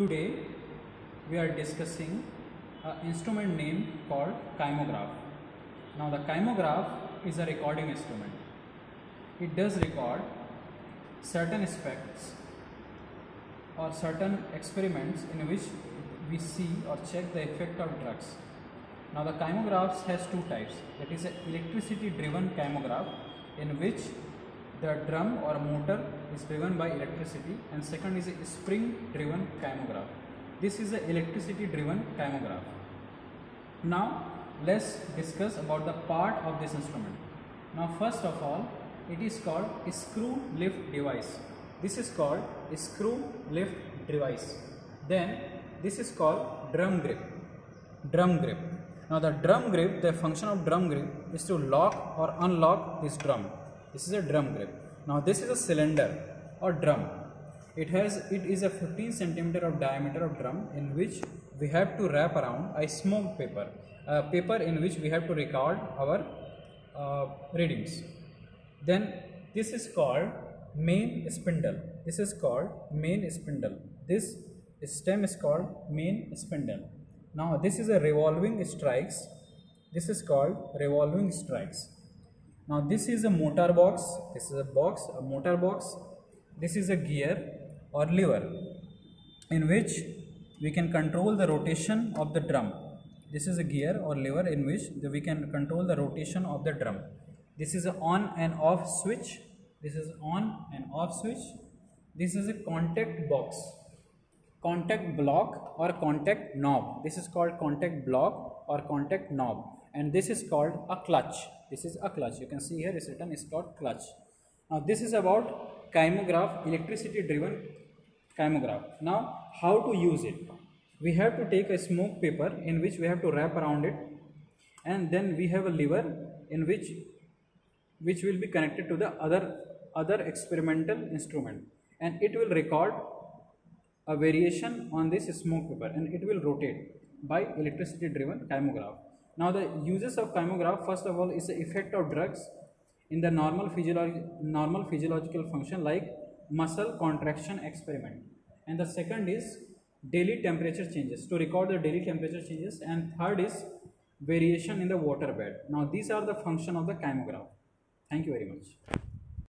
Today we are discussing an instrument name called kymograph. Now the kymograph is a recording instrument. It does record certain aspects or certain experiments in which we see or check the effect of drugs. Now the kymographs has two types. That is an electricity driven kymograph in which the drum or motor is driven by electricity, and second is a spring driven kymograph. This is an electricity driven kymograph. Now let's discuss about the part of this instrument. Now first of all, it is called a screw lift device. This is called a screw lift device. Then this is called drum grip. Drum grip. Now the drum grip, the function of drum grip is to lock or unlock this drum. This is a drum grip. Now this is a cylinder or drum. It is a 15 centimeter of diameter of drum in which we have to wrap around a smoke paper, a paper in which we have to record our readings. Then this is called main spindle. This is called main spindle. This stem is called main spindle. Now this is a revolving strikes. This is called revolving strikes. Now this is a motor box. This is a box, a motor box. This is a gear or lever in which we can control the rotation of the drum. This is a gear or lever in which we can control the rotation of the drum. This is an on and off switch. This is on and off switch. This is a contact box, contact block or contact knob. This is called contact block or contact knob, and this is called a clutch. This is a clutch. You can see here it's written, it's called clutch. Now this is about kymograph, electricity driven kymograph. Now how to use it? We have to take a smoke paper in which we have to wrap around it, and then we have a lever in which will be connected to the other experimental instrument, and it will record a variation on this smoke paper and it will rotate by electricity driven kymograph. Now the uses of kymograph, first of all, is the effect of drugs in the normal physiological function like muscle contraction experiment, and the second is daily temperature changes, to record the daily temperature changes, and third is variation in the water bed. Now these are the function of the kymograph. Thank you very much.